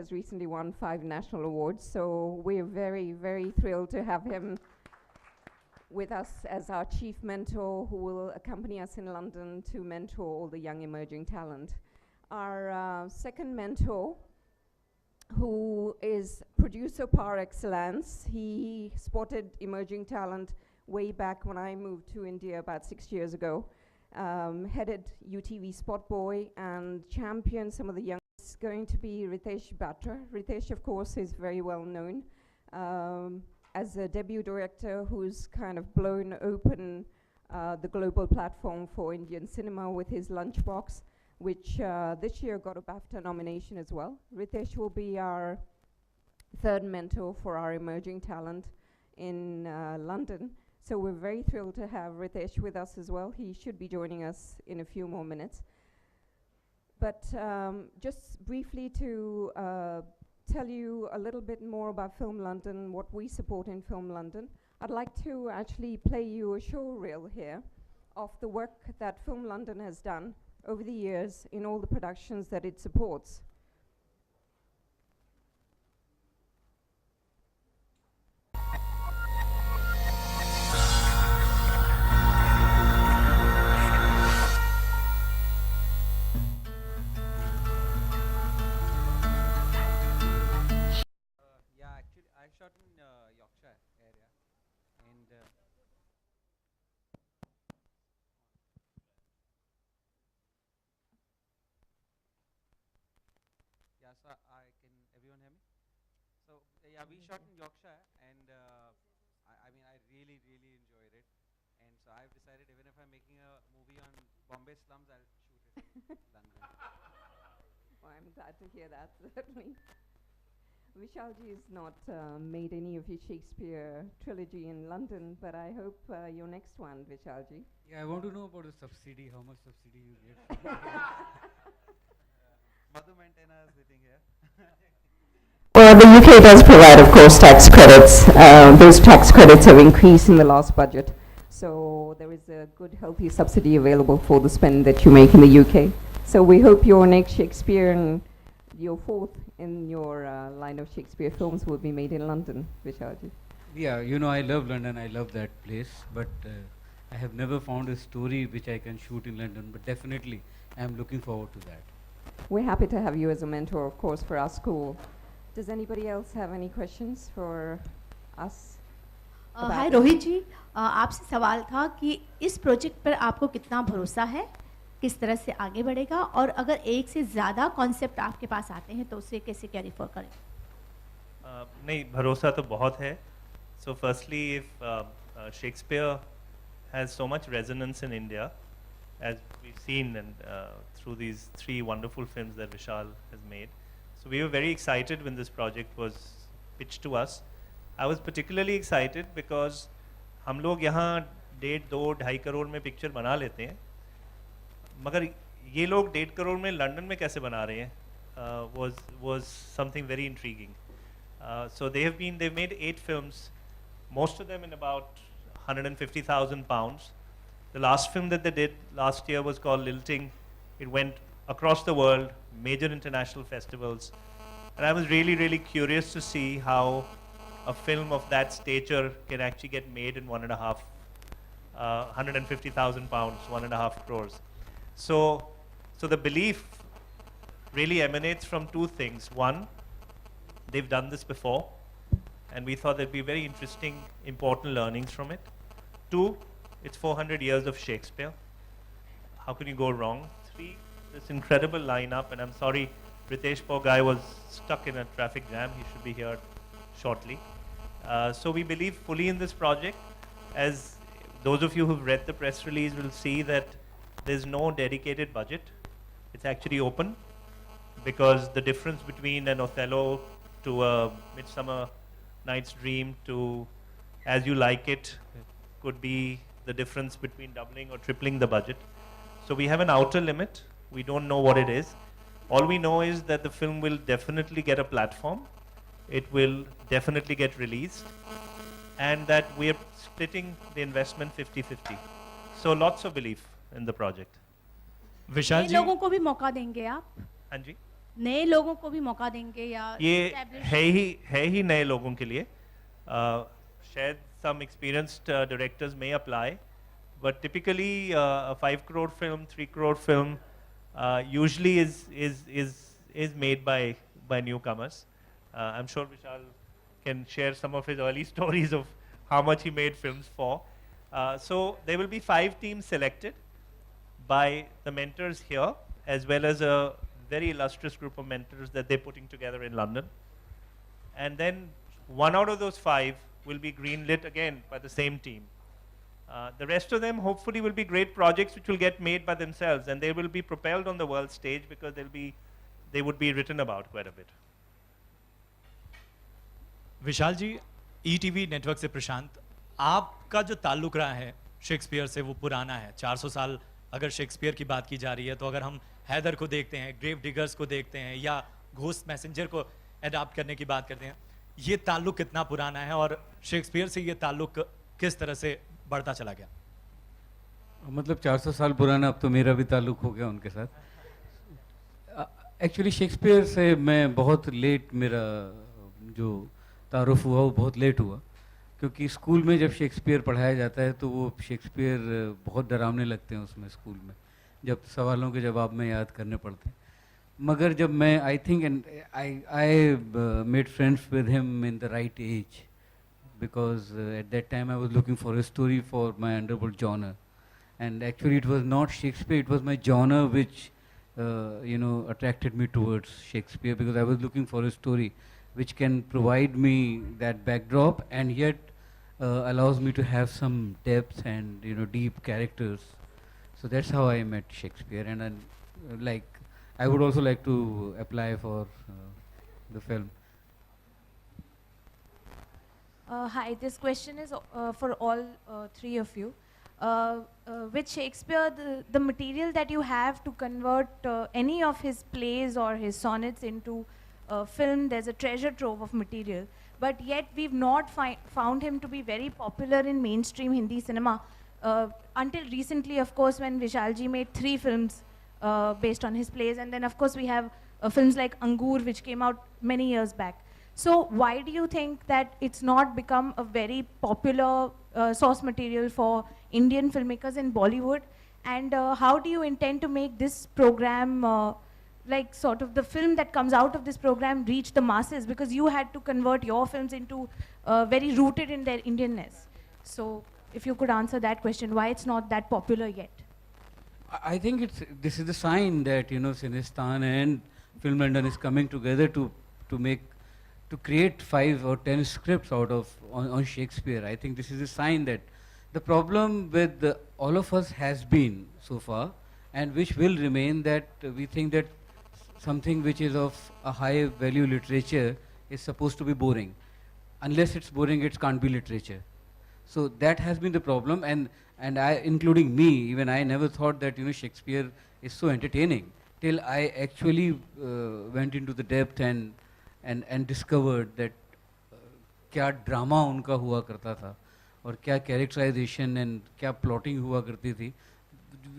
has recently won 5 national awards, so we're very, very thrilled to have him with us as our chief mentor, who will accompany us in London to mentor all the young emerging talent. Our second mentor, who is producer par excellence, he spotted emerging talent way back when I moved to India about 6 years ago, headed UTV Spot Boy and championed some of the young. It's going to be Ritesh Batra. Ritesh, of course, is very well known as a debut director who's kind of blown open the global platform for Indian cinema with his Lunchbox, which this year got a BAFTA nomination as well. Ritesh will be our third mentor for our emerging talent in London. So we're very thrilled to have Ritesh with us as well. He should be joining us in a few more minutes. But just briefly to tell you a little bit more about Film London, what we support in Film London, I'd like to actually play you a show reel here of the work that Film London has done over the years in all the productions that it supports. I shot in Yorkshire area, and yeah, so I can everyone hear me? So yeah, we shot in Yorkshire, and I mean I really enjoyed it, and so I've decided even if I'm making a movie on Bombay slums, I'll shoot it in London. Well, I'm glad to hear that, certainly. Vishalji has not made any of his Shakespeare trilogy in London, but I hope your next one, Vishalji. Yeah, I want to know about the subsidy, how much subsidy you get. Madhu Maintainer is sitting here. Well, the UK does provide, of course, tax credits. Those tax credits have increased in the last budget. So there is a good, healthy subsidy available for the spend that you make in the UK. So we hope your next Shakespeare and your fourth in your line of Shakespeare films will be made in London, Vishalji. Yeah, you know, I love London, I love that place, but I have never found a story which I can shoot in London, but definitely I am looking forward to that. We're happy to have you as a mentor, of course, for our school. Does anybody else have any questions for us? हाय रोहित जी, आपसे सवाल था कि इस project पर आपको कितना भरोसा है, किस तरह से आगे बढ़ेगा, और अगर एक से ज़्यादा कॉन्सेप्ट आपके पास आते हैं तो उसे कैसे कैरी फॉर करें? नहीं, भरोसा तो बहुत है. So firstly, if Shakespeare has so much resonance in India, as we've seen and through these 3 wonderful films that Vishal has made, so we were very excited when this project was pitched to us. I was particularly excited because हम लोग यहाँ 1.5-2-2.5 करोड़ में picture बना लेते हैं, मगर ये लोग 1.5 करोड़ में लंदन में कैसे बना रहे हैं, was something very intriguing. So they've made 8 films, most of them in about 150,000 pounds. The last film that they did last year was called Lilting. It went across the world, major international festivals, and I was really curious to see how a film of that stature can actually get made in 150,000 pounds, 1.5 crores. So the belief really emanates from 2 things. One, they've done this before, and we thought there'd be very interesting, important learnings from it. 2, it's 400 years of Shakespeare. How can you go wrong? 3, this incredible lineup, and I'm sorry, Ritesh, poor guy, was stuck in a traffic jam. He should be here shortly. So we believe fully in this project. As those of you who've read the press release will see that there's no dedicated budget. It's actually open, because the difference between an Othello to a Midsummer Night's Dream to As You Like It could be the difference between doubling or tripling the budget. So we have an outer limit. We don't know what it is. All we know is that the film will definitely get a platform. It will definitely get released, and that we're splitting the investment 50-50. So lots of belief in the project. विशाल जी, लोगों को भी मौका देंगे आप? हाँ जी. नए लोगों को भी मौका देंगे या ये established- है ही नए लोगों के लिए. शायद some experienced directors may apply, but typically a 5 crore film, 3 crore film usually is made by newcomers. I'm sure Vishal can share some of his early stories of how much he made films for. So there will be 5 teams selected by the mentors here, as well as a very illustrious group of mentors that they're putting together in London. And then 1 out of those 5 will be greenlit again by the same team. The rest of them hopefully will be great projects which will get made by themselves, and they will be propelled on the world stage because they would be written about quite a bit. Vishal ji, ETV network से प्रशांत, आपका जो ताल्लुक रहा है Shakespeare से वो पुराना है. 400 साल अगर शेक्सपियर की बात की जा रही है तो अगर हम हैदर को देखते हैं, ग्रेव डिगर्स को देखते हैं या घोस्ट मैसेंजर को एडाप्ट करने की बात करते हैं, ये ताल्लुक कितना पुराना है और शेक्सपियर से ये ताल्लुक किस तरह से बढ़ता चला गया? मतलब 400 साल पुराना, अब तो मेरा भी ताल्लुक हो गया उनके साथ. एक्चुअली शेक्सपियर से मैं बहुत लेट, मेरा जो तारुफ हुआ वो बहुत लेट हुआ, क्योंकि स्कूल में जब शेक्सपियर पढ़ाया जाता है तो वो शेक्सपियर बहुत डरावने लगते हैं उसमें स्कूल में, जब सवालों के जवाब में याद करने पड़ते हैं. मगर जब मैं I think and I made friends with him in the right age, because at that time I was looking for a story for my underworld genre, and actually it was not Shakespeare, it was my genre which attracted me towards Shakespeare, because I was looking for a story which can provide me that backdrop and yet allows me to have some depth and deep characters. So that's how I met Shakespeare, and I would also like to apply for the film. Hi, this question is for all three of you. With Shakespeare, the material that you have to convert any of his plays or his sonnets into film, there's a treasure trove of material. But yet we've not found him to be very popular in mainstream Hindi cinema. Until recently, of course, when Vishalji made 3 films based on his plays. And then, of course, we have films like Angur, which came out many years back. So why do you think that it's not become a very popular source material for Indian filmmakers in Bollywood? And how do you intend to make this program, like sort of the film that comes out of this program, reach the masses? Because you had to convert your films into very rooted in their Indianness. So if you could answer that question, why it's not that popular yet? I think this is the sign that Cinestaan and Film London is coming together to create 5 or 10 scripts out of on Shakespeare. I think this is a sign that the problem with all of us has been so far, and which will remain, that we think that something which is of a high value literature is supposed to be boring. Unless it's boring, it can't be literature. So that has been the problem, and I, including me, even I never thought that Shakespeare is so entertaining till I actually went into the depth and discovered that क्या drama उनका हुआ करता था और क्या characterisation and क्या plotting हुआ करती थी,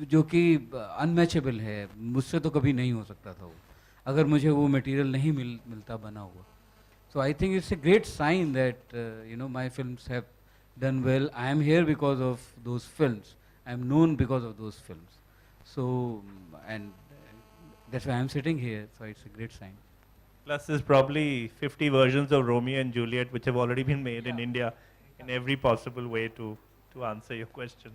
जो कि अनमैचेबल है. मुझसे तो कभी नहीं हो सकता था वो, अगर मुझे वो मटेरियल नहीं मिलता बना हुआ. So I think it's a great sign that my films have done well. I am here because of those films. I am known because of those films. So and that's why I am sitting here. So it's a great sign. Plus, there's probably 50 versions of Romeo and Juliet which have already been made in India in every possible way to answer your question.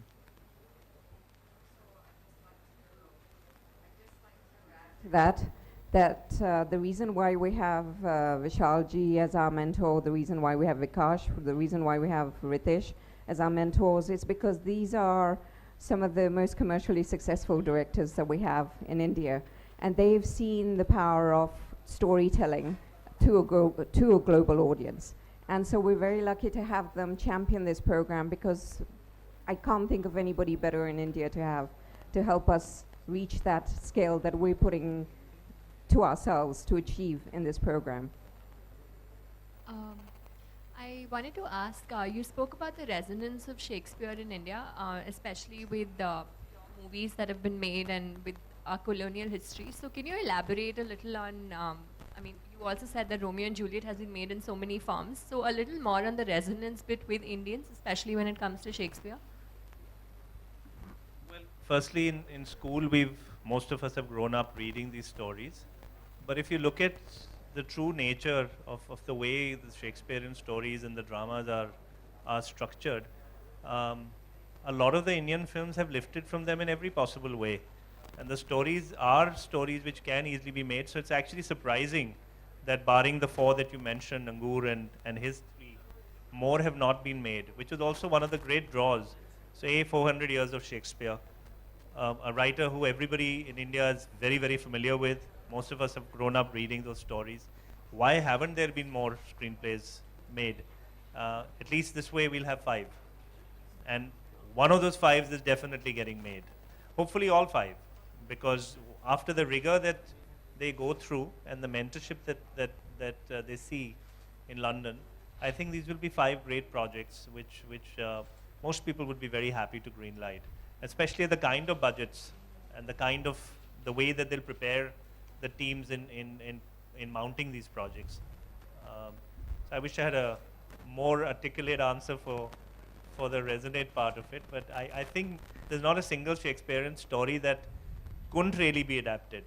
That the reason why we have Vishalji as our mentor, the reason why we have Vikash, the reason why we have Ritesh as our mentors, is because these are some of the most commercially successful directors that we have in India, and they've seen the power of storytelling to a global audience. And so we're very lucky to have them champion this program, because I can't think of anybody better in India to help us reach that scale that we're putting to ourselves to achieve in this program. I wanted to ask, you spoke about the resonance of Shakespeare in India, especially with the movies that have been made and with our colonial history. So can you elaborate a little on, I mean, you also said that Romeo and Juliet has been made in so many forms. So a little more on the resonance bit with Indians, especially when it comes to Shakespeare. Well, firstly, in school, most of us have grown up reading these stories. But if you look at the true nature of the way the Shakespearean stories and the dramas are structured, a lot of the Indian films have lifted from them in every possible way. And the stories are stories which can easily be made. So it's actually surprising that barring the four that you mentioned, Angur and his three, more have not been made, which is also one of the great draws. So 400 years of Shakespeare, a writer who everybody in India is very, very familiar with. Most of us have grown up reading those stories. Why haven't there been more screenplays made? At least this way we'll have 5. And one of those 5 is definitely getting made. Hopefully all 5, because after the rigor that they go through and the mentorship that they see in London, I think these will be 5 great projects which most people would be very happy to greenlight, especially the kind of budgets and the way that they'll prepare the teams in mounting these projects. So I wish I had a more articulate answer for the resonate part of it, but I think there's not a single Shakespearean story that couldn't really be adapted.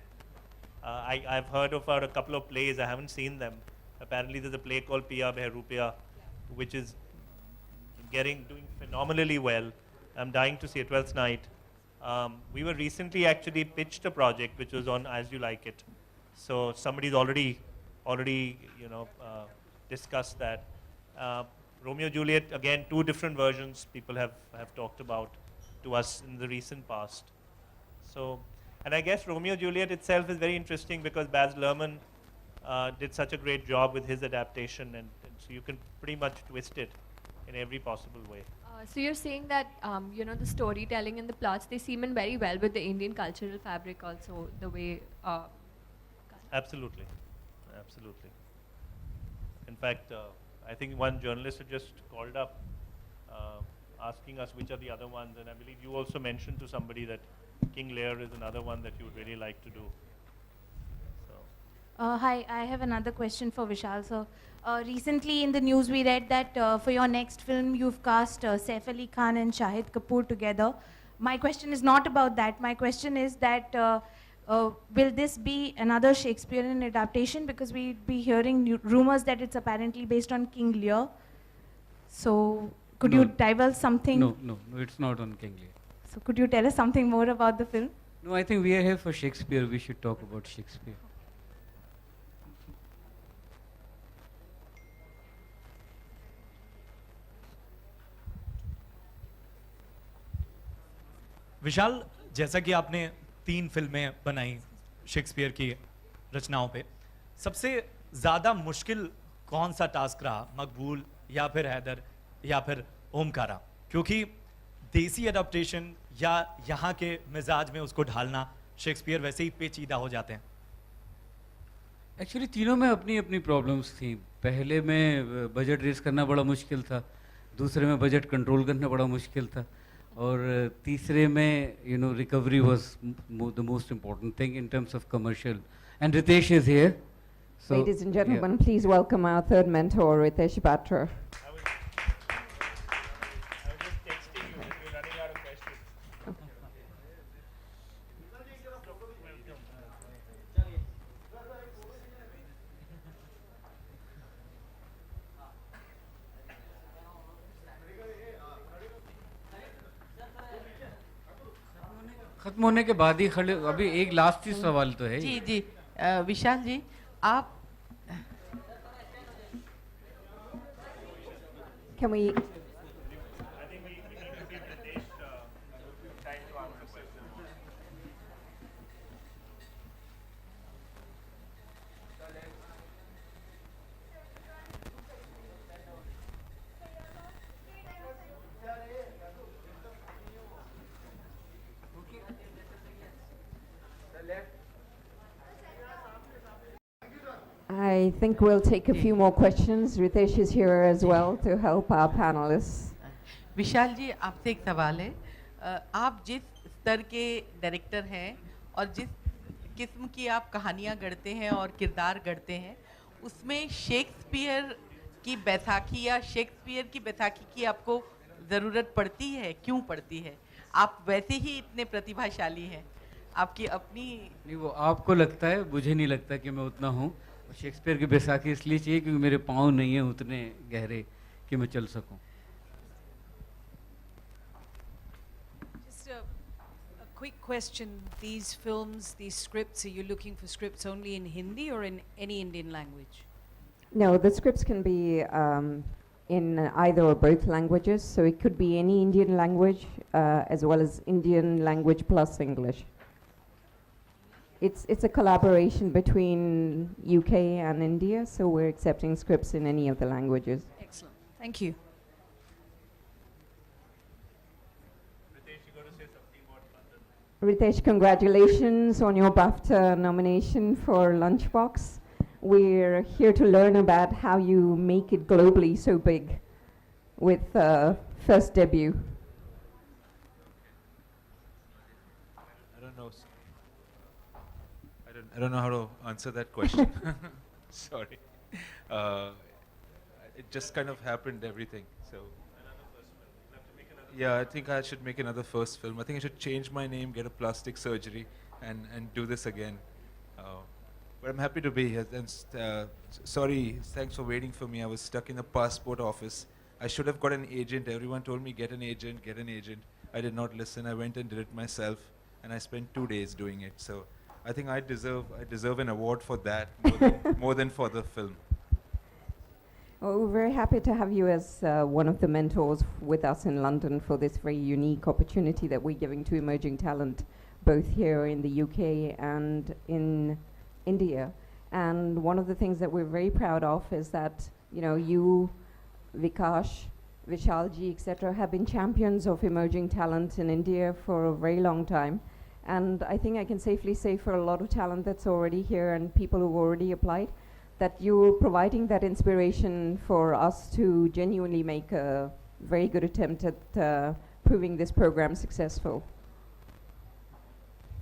I've heard about a couple of plays, I haven't seen them. Apparently there's a play called Piya Behrupia, which is doing phenomenally well. I'm dying to see it. 12th Night. We were recently actually pitched a project which was on As You Like It. So somebody's already discussed that. Romeo Juliet, again, 2 different versions people have talked about to us in the recent past. So, and I guess Romeo Juliet itself is very interesting because Baz Luhrmann did such a great job with his adaptation, and so you can pretty much twist it in every possible way. So you're saying that the storytelling and the plots, they seem in very well with the Indian cultural fabric also, the way. Absolutely, absolutely. In fact, I think one journalist had just called up asking us which are the other ones, and I believe you also mentioned to somebody that King Lear is another one that you would really like to do. So. Hi, I have another question for Vishal sir. Recently in the news we read that for your next film you've cast Saif Ali Khan and Shahid Kapoor together. My question is not about that. My question is that will this be another Shakespearean adaptation? Because we'd be hearing rumors that it's apparently based on King Lear. So could you divulge something? No, it's not on King Lear. So could you tell us something more about the film? No, I think we are here for Shakespeare. We should talk about Shakespeare. विशाल, जैसा कि आपने 3 फिल्में बनाई Shakespeare की रचनाओं पे, सबसे ज़्यादा मुश्किल कौन सा टास्क रहा? मकबूल या फिर हैदर या फिर ओमकारा? क्योंकि देसी एडाप्टेशन या यहाँ के मिजाज में उसको ढालना, शेक्सपियर वैसे ही पेचीदा हो जाते हैं. एक्चुअली तीनों में अपनी अपनी प्रॉब्लम्स थी. पहले में बजट रेस करना बड़ा मुश्किल था, दूसरे में बजट कंट्रोल करना बड़ा मुश्किल था, और तीसरे में recovery was the most important thing in terms of commercial. And Ritesh is here. Ladies and gentlemen, please welcome our third mentor, Ritesh Batra. I was just texting you that we're running out of questions. खत्म होने के बाद ही खड़े. अभी एक last ही सवाल तो है. जी जी विशाल जी, आप Can we? I think we need to give Ritesh time to answer questions. I think we'll take a few more questions. Ritesh is here as well to help our panelists. विशाल जी, आपसे एक सवाल है. आप जिस स्तर के डायरेक्टर हैं और जिस किस्म की आप कहानियाँ गढ़ते हैं और किरदार गढ़ते हैं, उसमें शेक्सपियर की बैसाखी या शेक्सपियर की बैसाखी की आपको ज़रूरत पड़ती है? क्यों पड़ती है? आप वैसे ही इतने प्रतिभाशाली हैं, आपकी अपनी नहीं, वो आपको लगता है, मुझे नहीं लगता कि मैं उतना हूँ। शेक्सपियर की बैसाखी इसलिए चाहिए क्योंकि मेरे पाँव नहीं हैं उतने गहरे कि मैं चल सकूँ। Just a quick question. These films, these scripts, are you looking for scripts only in Hindi or in any Indian language? No, the scripts can be in either or both languages, so it could be any Indian language as well as Indian language plus English. It's a collaboration between UK and India, so we're accepting scripts in any of the languages. Excellent. Thank you. Ritesh, congratulations on your BAFTA nomination for Lunchbox. We're here to learn about how you make it globally so big with first debut. I don't know. I don't know how to answer that question. Sorry. It just kind of happened, everything. So. Yeah, I think I should make another first film. I think I should change my name, get a plastic surgery, and do this again. But I'm happy to be here. And sorry, thanks for waiting for me. I was stuck in the passport office. I should have got an agent. Everyone told me get an agent, get an agent. I did not listen. I went and did it myself, and I spent 2 days doing it. So I think I deserve an award for that more than for the film. Well, we're very happy to have you as one of the mentors with us in London for this very unique opportunity that we're giving to emerging talent, both here in the UK and in India. And one of the things that we're very proud of is that, you know, you, Vikash, Vishalji, etc., have been champions of emerging talent in India for a very long time. And I think I can safely say for a lot of talent that's already here and people who've already applied, that you're providing that inspiration for us to genuinely make a very good attempt at proving this program successful.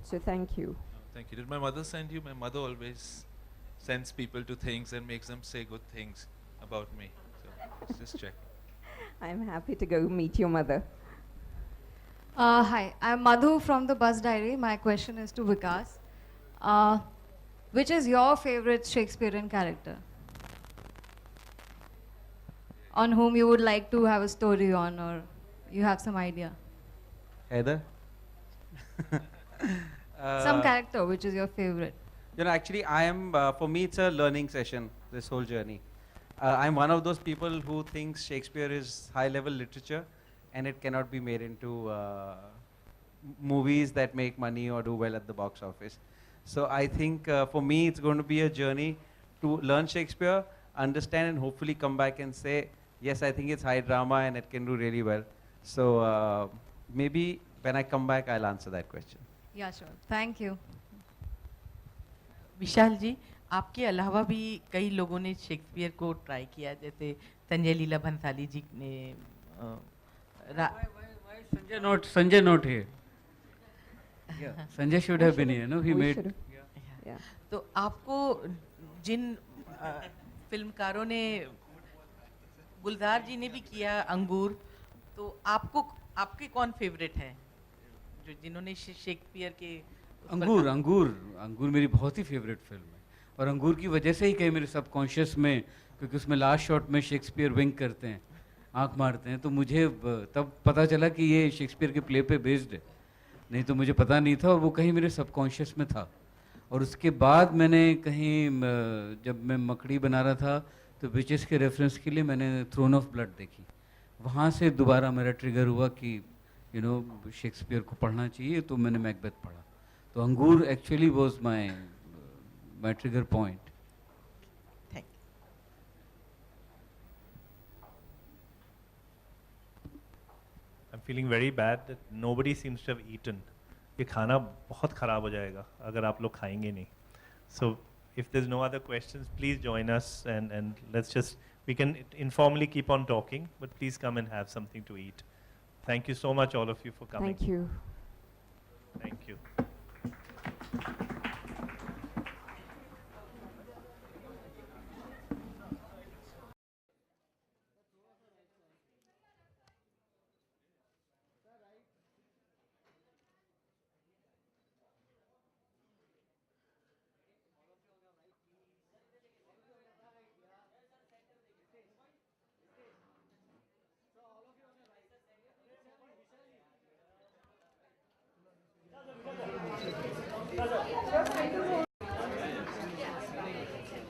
So thank you. Thank you. Did my mother send you? My mother always sends people to things and makes them say good things about me. So just check. I'm happy to go meet your mother. Hi, I'm Madhu from the Bus Diary. My question is to Vikas. Which is your favorite Shakespearean character? On whom you would like to have a story on, or you have some idea? Heather? Some character which is your favorite. You know, actually, I am, for me, it's a learning session, this whole journey. I'm one of those people who thinks Shakespeare is high-level literature and it cannot be made into movies that make money or do well at the box office. So I think for me, it's going to be a journey to learn Shakespeare, understand, and hopefully come back and say, yes, I think it's high drama and it can do really well. So maybe when I come back, I'll answer that question. Yeah, sure. Thank you. विशाल जी, आपके अलावा भी कई लोगों ने Shakespeare को try किया, जैसे संजय लीला भंसाली जी ने Why Sanjay not here? Yeah, Sanjay should have been here, no? He made. Yeah. तो आपको जिन फिल्मकारों ने, गुलजार जी ने भी किया अंगूर, तो आपको आपके कौन फेवरेट हैं जो जिन्होंने शेक्सपियर के अंगूर मेरी बहुत ही फेवरेट फिल्म है, और अंगूर की वजह से ही कहीं मेरे सबकॉन्शियस में, क्योंकि उसमें लास्ट शॉट में शेक्सपियर विंक करते हैं, आंख मारते हैं, तो मुझे तब पता चला कि ये शेक्सपियर के प्ले पे बेस्ड है, नहीं तो मुझे पता नहीं था, और वो कहीं मेरे सबकॉन्शियस में था। और उसके बाद मैंने कहीं जब मैं मकड़ी बना रहा था तो विचेस के रेफरेंस के लिए मैंने थ्रोन ऑफ ब्लड देखी, वहाँ से दोबारा मेरा ट्रिगर हुआ कि शेक्सपियर को पढ़ना चाहिए, तो मैंने मैकबेथ पढ़ा। तो अंगूर actually was my trigger point. Thank you. I'm feeling very bad that nobody seems to have eaten. ये खाना बहुत खराब हो जाएगा अगर आप लोग खाएंगे नहीं. So if there's no other questions, please join us and let's just, we can informally keep on talking, but please come and have something to eat. Thank you so much, all of you, for coming. Thank you. Thank you.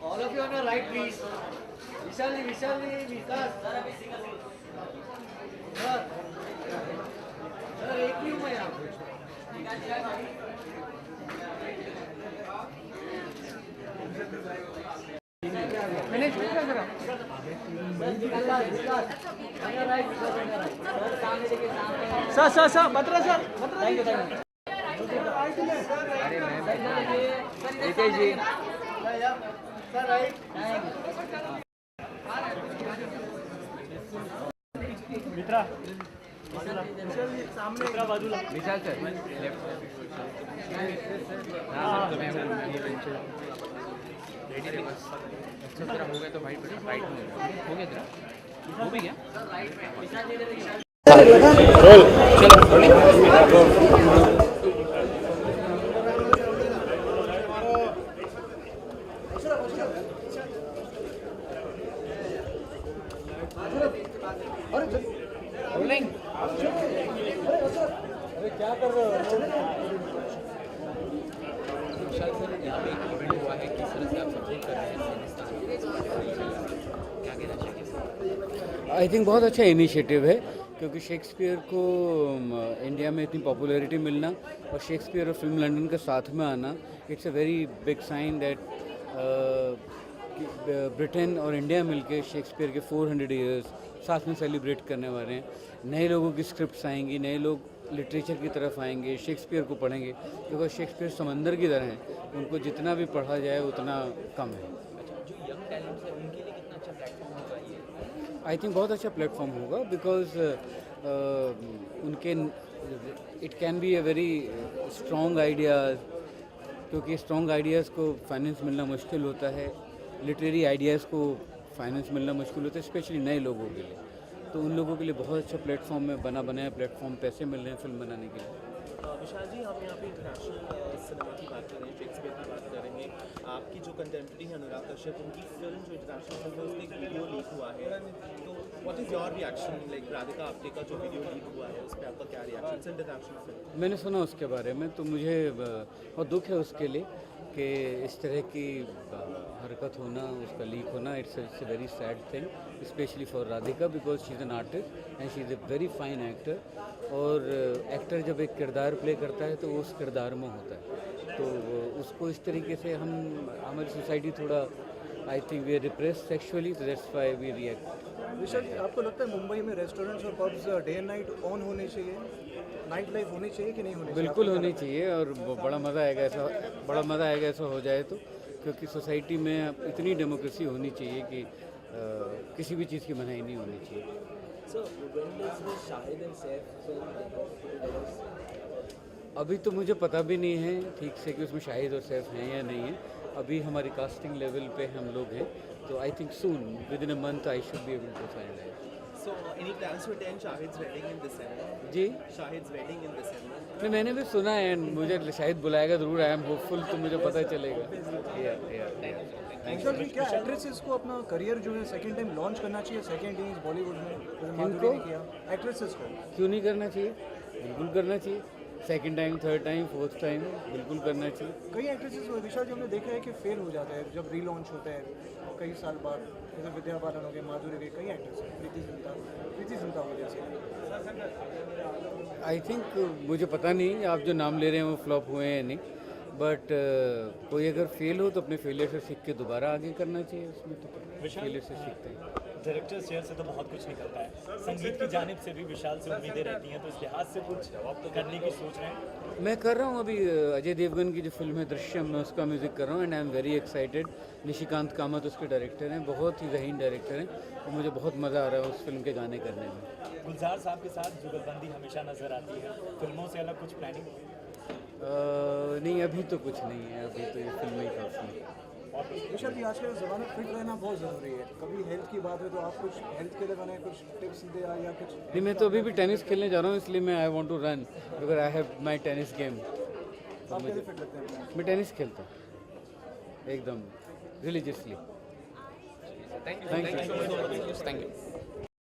All of you on your right, please. Vishali, Vikas. Sir, एक ही हूँ मैं यहाँ पे. Manage कर जरा. Sir, Batra sir. Thank you. अरे मैं Ritesh ji. Sir right. Mitra सामने बाजूला. Vishal sir left. हो गया तो भाई राइट हो गया तेरा. हो भी गया. रोलिंग. अरे क्या कर रहे हो? विशाल सर, यहाँ पे एक इवेंट हुआ है, किस तरह से आप सपोर्ट कर रहे हैं सिनेस्तान? क्या कहना चाहिए? आई थिंक बहुत अच्छा इनिशिएटिव है, क्योंकि शेक्सपियर को इंडिया में इतनी पॉपुलैरिटी मिलना और शेक्सपियर और फिल्म लंदन के साथ में आना, it's a very big sign that Britain और इंडिया मिलके शेक्सपियर के 400 ईयर्स साथ में सेलिब्रेट करने वाले हैं. नए लोगों की स्क्रिप्ट्स आएंगी, नए लोग लिटरेचर की तरफ आएंगे, शेक्सपियर को पढ़ेंगे, क्योंकि शेक्सपियर समंदर की तरह हैं, उनको जितना भी पढ़ा जाए उतना कम है. जो यंग टैलेंट्स हैं उनके लिए कितना अच्छा प्लेटफॉर्म होगा ये? आई थिंक बहुत अच्छा प्लेटफॉर्म होगा, बिकॉज उनके it can be a very strong ideas, क्योंकि स्ट्रॉन्ग आइडियाज़ को फाइनेंस मिलना मुश्किल होता है, लिटरेरी आइडियाज़ को फाइनेंस मिलना मुश्किल होता है, स्पेशली नए लोगों के लिए. तो उन लोगों के लिए बहुत अच्छा प्लेटफॉर्म है, बनाया प्लेटफॉर्म, पैसे मिल रहे हैं फिल्म बनाने के लिए. विशाल जी, हम यहाँ पे इंटरनेशनल सिनेमा की बात कर रहे हैं, शेक्सपियर की बात करेंगे. आपकी जो कंटेम्प्रेरी है अनुराग कश्यप, उनकी फिल्म जो इंटरनेशनल फिल्म है उसमें एक वीडियो लीक हुआ है. तो what is your reaction? Like Radhika Apte का जो वीडियो लीक हुआ है उस पर आपका क्या रिएक्शन? It's international film. मैंने सुना उसके बारे में, तो मुझे बहुत दुख है उसके लिए कि इस तरह की हरकत होना, उसका लीक होना. It's a very sad thing, specially for Radhika, because she is an artist and she is a very fine actor. और एक्टर जब एक किरदार प्ले करता है तो वो उस किरदार में होता है, तो उसको इस तरीके से हमारी सोसाइटी थोड़ा, I think we are repress sexually, तो that's why we react. Vishal ji, आपको लगता है मुंबई में रेस्टोरेंट्स और pubs day and night on होने चाहिए, नाइट लाइफ होनी चाहिए कि नहीं होनी चाहिए? बिल्कुल होनी चाहिए, और बड़ा मज़ा आएगा ऐसा हो जाए तो, क्योंकि सोसाइटी में इतनी डेमोक्रेसी होनी चाहिए कि किसी भी चीज़ की मनाही नहीं होनी चाहिए. अभी तो मुझे पता भी नहीं है ठीक से कि उसमें शाहिद और सैफ हैं या नहीं है. अभी हमारी कास्टिंग लेवल पे हम लोग हैं, तो I think soon within a month I should be able to find out. So, any plans to attend Shahid's wedding in December? जी, Shahid's wedding in December. नहीं, मैंने भी सुना है, मुझे शाहिद बुलाएगा ज़रूर. आई एम होपफुल, तो मुझे पता चलेगा. विशाल जी, क्या एक्ट्रेसेस को अपना करियर जो है सेकंड टाइम लॉन्च करना चाहिए सेकंड इनिंग्स बॉलीवुड में? किनको? एक्ट्रेसेस को क्यों नहीं करना चाहिए? बिल्कुल करना चाहिए. Second time, third time, fourth time बिल्कुल करना चाहिए. कई एक्ट्रेसेस विशाल जी हमने देखा है कि फेल हो जाता है जब रीलॉन्च होता है कई साल बाद, जैसे विद्या बालन हो गए, माधुरी गई, कई एक्ट्रेस प्रीति जिंटा हो जैसे. आई थिंक मुझे पता नहीं आप जो नाम ले रहे हैं वो फ्लॉप हुए हैं या नहीं, बट कोई अगर फेल हो तो अपने फेलियर से सीख के दोबारा आगे करना चाहिए. उसमें तो फेलियर से सीखते हैं. डायरेक्टर चेयर से तो बहुत कुछ निकलता है, संगीत की जानिब से भी विशाल से उम्मीदें रहती हैं, तो इस लिहाज से कुछ करने की सोच रहे हैं? मैं कर रहा हूँ अभी अजय देवगन की जो फिल्म है दृश्यम, मैं उसका म्यूज़िक कर रहा हूँ, and I am very excited. Nishikant Kamat उसके डायरेक्टर हैं, बहुत ही ज़हीन डायरेक्टर हैं, और मुझे बहुत मज़ा आ रहा है उस फिल्म के गाने करने में. गुलजार साहब के साथ जुगलबंदी हमेशा नजर आती है, फिल्मों से अलग कुछ प्लानिंग? नहीं अभी तो कुछ नहीं है, अभी तो ये फिल्म ही काफ़ी है। विशाल जी, आज के ज़माने में फिट रहना बहुत ज़रूरी है। कभी हेल्थ की बात है तो आप कुछ हेल्थ के लिए बने कुछ टिप्स दे या कुछ? नहीं, मैं तो अभी भी टेनिस खेलने जा रहा हूँ, इसलिए मैं I want to run because I have my tennis game. आप कैसे फिट लगते हैं? मैं टेनिस खेलता हूँ एकदम religiously. Thank you so much. Thank you.